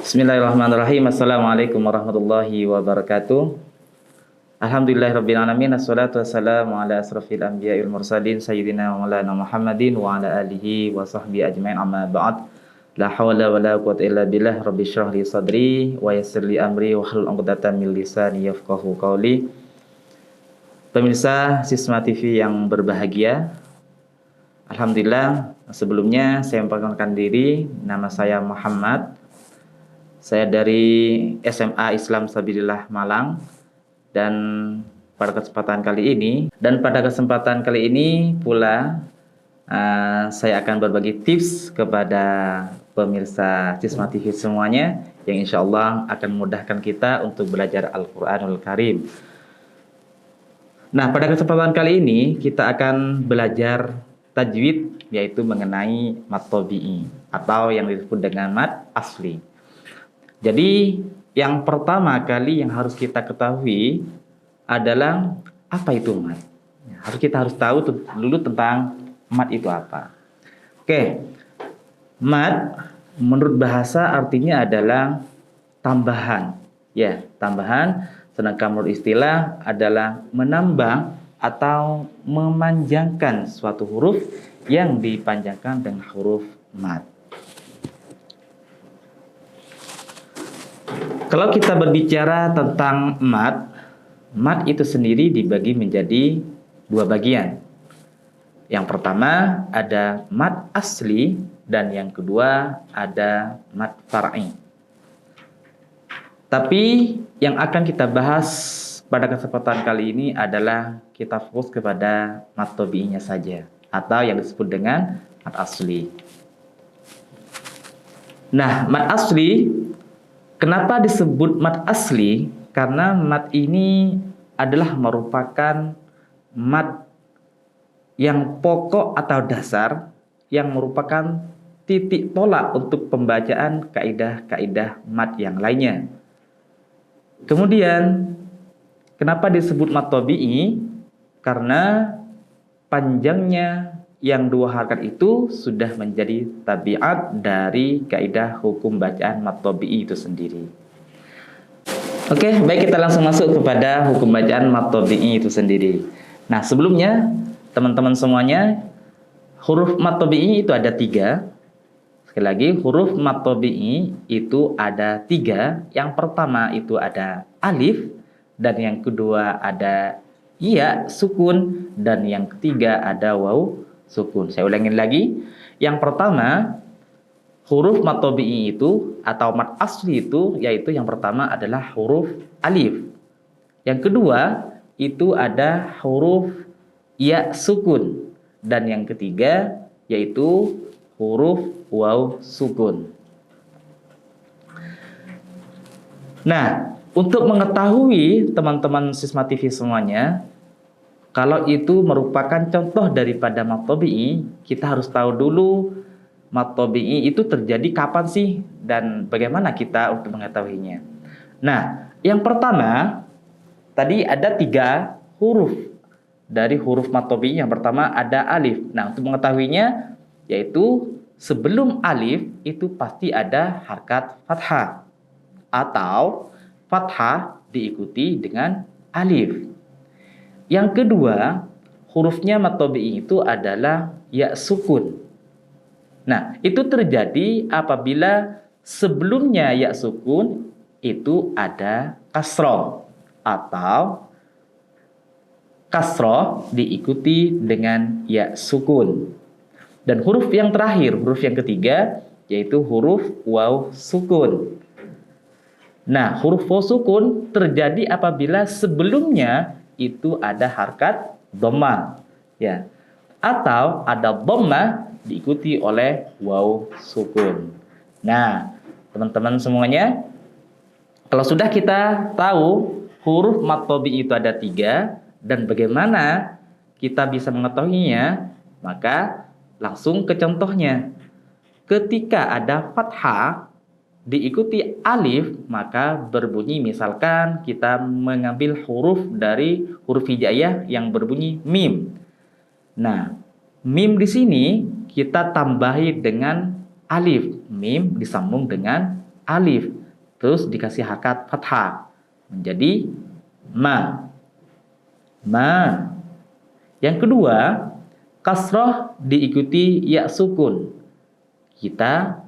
Bismillahirrahmanirrahim. Assalamualaikum warahmatullahi wabarakatuh. Alhamdulillahirabbil alamin. Assalatu wassalamu ala asrofil anbiya'i wal mursalin sayyidina wa maulana Muhammadin wa ala alihi wa sahbihi ajmain, amma ba'd. La haula wala quwwata illa billah. Rabbi shrah li sadri wa yassir li amri wahlul 'uqdatam min lisani yafqahu qawli. Pemirsa Sisma TV yang berbahagia, alhamdulillah, sebelumnya saya memperkenalkan diri. Nama saya Muhammad. Saya dari SMA Islam Sabilillah Malang, dan pada kesempatan kali ini pula saya akan berbagi tips kepada pemirsa Sisma TV semuanya yang insya Allah akan memudahkan kita untuk belajar Al-Quranul Karim. Nah, pada kesempatan kali ini kita akan belajar tajwid, yaitu mengenai mad tabi'i atau yang disebut dengan mad asli. Jadi yang pertama kali yang harus kita ketahui adalah apa itu mad. Kita harus tahu dulu tentang mad itu apa. Oke, mad menurut bahasa artinya adalah tambahan. Ya, tambahan. Sedangkan menurut istilah adalah menambah atau memanjangkan suatu huruf yang dipanjangkan dengan huruf mad. Kalau kita berbicara tentang mad itu sendiri dibagi menjadi dua bagian. Yang pertama ada mad asli dan yang kedua ada mad far'i. Tapi yang akan kita bahas pada kesempatan kali ini adalah kita fokus kepada mad tabi'inya saja atau yang disebut dengan mad asli. Nah, mad asli, kenapa disebut mad asli? Karena mad ini adalah merupakan mad yang pokok atau dasar, yang merupakan titik tolak untuk pembacaan kaidah-kaidah mad yang lainnya. Kemudian, kenapa disebut mad tabi'i? Karena panjangnya yang dua harakat itu sudah menjadi tabiat dari kaidah hukum bacaan mad tabi'i itu sendiri. Oke, baik, kita langsung masuk kepada hukum bacaan mad tabi'i itu sendiri. Nah, sebelumnya teman-teman semuanya, huruf mad tabi'i itu ada 3. Sekali lagi, huruf mad tabi'i itu ada 3. Yang pertama itu ada alif, dan yang kedua ada ya sukun, dan yang ketiga ada waw sukun. Saya ulangin lagi. Yang pertama, huruf mad tabi'i itu atau mad asli itu, yaitu yang pertama adalah huruf alif. Yang kedua itu ada huruf ya sukun, dan yang ketiga yaitu huruf waw sukun. Nah, untuk mengetahui teman-teman Sisma TV semuanya, kalau itu merupakan contoh daripada mad tabi'i, kita harus tahu dulu mad tabi'i itu terjadi kapan sih dan bagaimana kita untuk mengetahuinya. Nah, yang pertama tadi ada 3 huruf dari huruf mad tabi'i. Yang pertama ada alif. Nah, untuk mengetahuinya yaitu sebelum alif itu pasti ada harakat fathah atau fathah diikuti dengan alif. Yang kedua, hurufnya mad tabi'i itu adalah ya sukun. Nah, itu terjadi apabila sebelumnya ya sukun itu ada kasroh atau kasroh diikuti dengan ya sukun. Dan huruf yang terakhir, huruf yang ketiga, yaitu huruf waw sukun. Nah, huruf waw sukun terjadi apabila sebelumnya itu ada harakat dhammah, ya, atau ada dhammah diikuti oleh waw sukun. Nah, teman-teman semuanya, kalau sudah kita tahu huruf mad tabi'i itu ada 3 dan bagaimana kita bisa mengetahuinya, maka langsung ke contohnya. Ketika ada fathah diikuti alif, maka berbunyi, misalkan kita mengambil huruf dari huruf hijaiyah yang berbunyi mim. Nah, mim di sini kita tambahi dengan alif, mim disambung dengan alif, terus dikasih harokat fathah menjadi ma. Yang kedua, kasroh diikuti ya sukun. Kita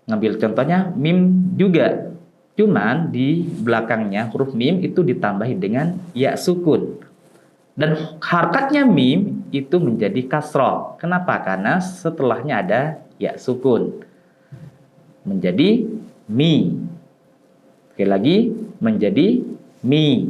ngambil contohnya mim juga, cuman di belakangnya huruf mim itu ditambahi dengan ya sukun. Dan harokatnya mim itu menjadi kasroh. Kenapa? Karena setelahnya ada ya sukun. Menjadi mi. Sekali lagi, menjadi mi.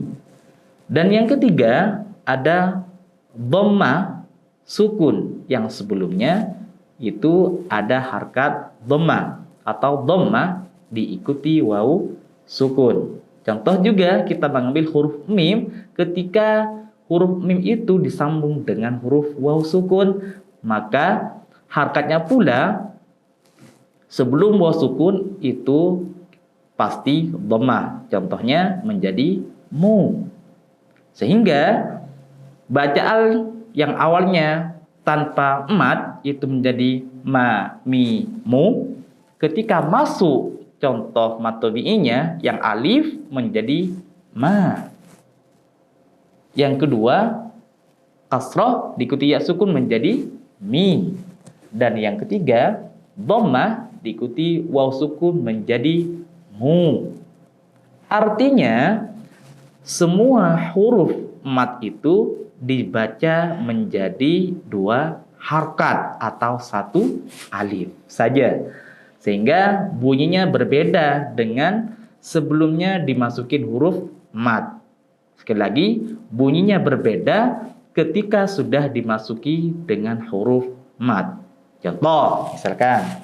Dan yang ketiga, ada dhammah sukun. Yang sebelumnya itu ada harkat dhammah atau dhammah diikuti wawu sukun. Contoh juga kita mengambil huruf mim, ketika huruf mim itu disambung dengan huruf waw sukun, maka harokatnya pula sebelum waw sukun itu pasti dhammah. Contohnya menjadi mu. Sehingga bacaan yang awalnya tanpa mat itu menjadi ma, mi, mu. Ketika masuk contoh mat tabi'inya yang alif menjadi ma. Yang kedua, kasroh diikuti ya sukun menjadi mi. Dan yang ketiga, dhammah diikuti waw sukun menjadi mu. Artinya, semua huruf mat itu dibaca menjadi 2 harokat atau 1 alif saja. Sehingga bunyinya berbeda dengan sebelumnya dimasukin huruf mat. Sekali lagi, bunyinya berbeda ketika sudah dimasuki dengan huruf mat. Contoh, misalkan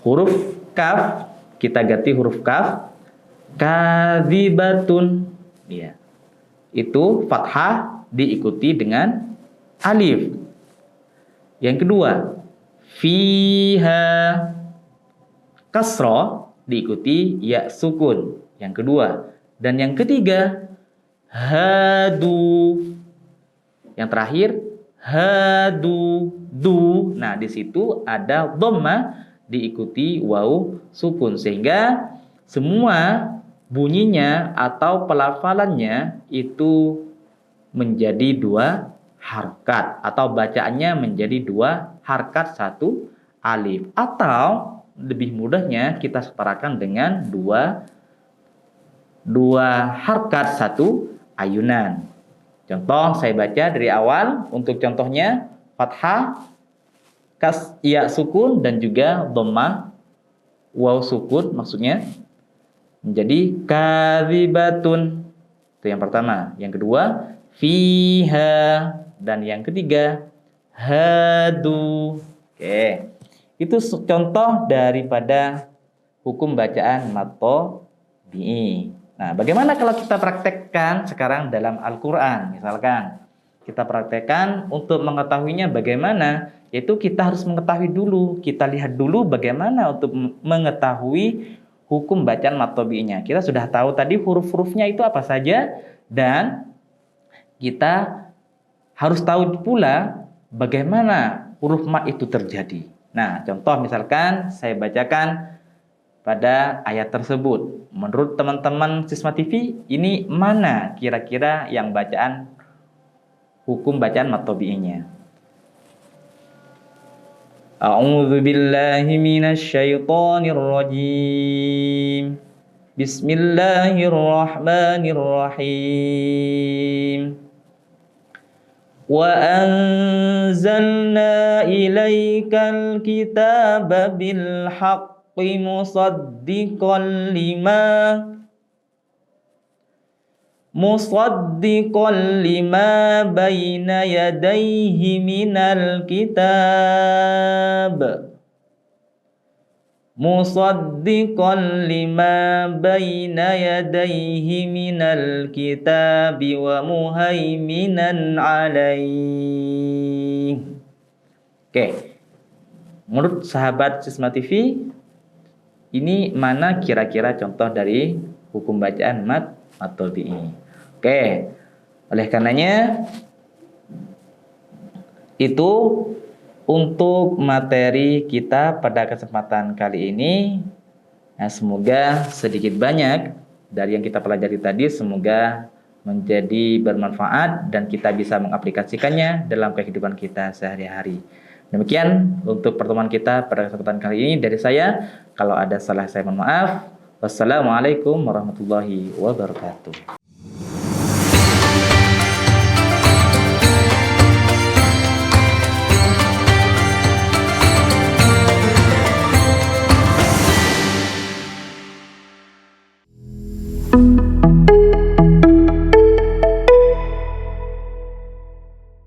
huruf kaf, kita ganti huruf kaf, kadzibatun. Ya. Itu fathah diikuti dengan alif. Yang kedua, fiha, kasroh diikuti ya sukun. Yang kedua. Dan yang ketiga, hadu. Yang terakhir, hadu, du. Nah, di situ ada dhammah diikuti waw sukun. Sehingga semua bunyinya atau pelafalannya itu menjadi 2 harokat. Atau bacaannya menjadi 2 harokat 1 alif. Atau lebih mudahnya kita separakan dengan 2 harokat 1 ayunan. Contoh saya baca dari awal. Untuk contohnya fathah, ya sukun, dan juga dhammah waw sukun, maksudnya menjadi kadzibatun. Itu yang pertama. Yang kedua, fiha. Dan yang ketiga, hadu. Oke. Itu contoh daripada hukum bacaan mat tabi'i. Nah, bagaimana kalau kita praktekkan sekarang dalam Al-Quran? Misalkan kita praktekkan untuk mengetahuinya bagaimana, yaitu kita harus mengetahui dulu. Kita lihat dulu bagaimana untuk mengetahui hukum bacaan mat tabi'inya. Kita sudah tahu tadi huruf-hurufnya itu apa saja, dan kita harus tahu pula bagaimana huruf mat itu terjadi. Nah, contoh misalkan saya bacakan pada ayat tersebut. Menurut teman-teman Sisma TV, ini mana kira-kira yang bacaan hukum bacaan mat tabi'inya? A'udzu billahi minasy syaithanir rajim. Bismillahirrahmanirrahim. Wa anzalna ilaikal kitaba bil haqqi musaddiqan lima baina yadayhi minal kitab. Musaddiqan lima baina yadayhi minal kitabi wa muhaiminan alaih. Oke. Menurut sahabat Sisma TV, ini mana kira-kira contoh dari hukum bacaan mat tabi'i? Oke. Oleh karenanya itu untuk materi kita pada kesempatan kali ini. Nah, semoga sedikit banyak dari yang kita pelajari tadi semoga menjadi bermanfaat dan kita bisa mengaplikasikannya dalam kehidupan kita sehari-hari. Demikian untuk pertemuan kita pada kesempatan kali ini dari saya. Kalau ada salah saya mohon maaf. Wassalamualaikum warahmatullahi wabarakatuh.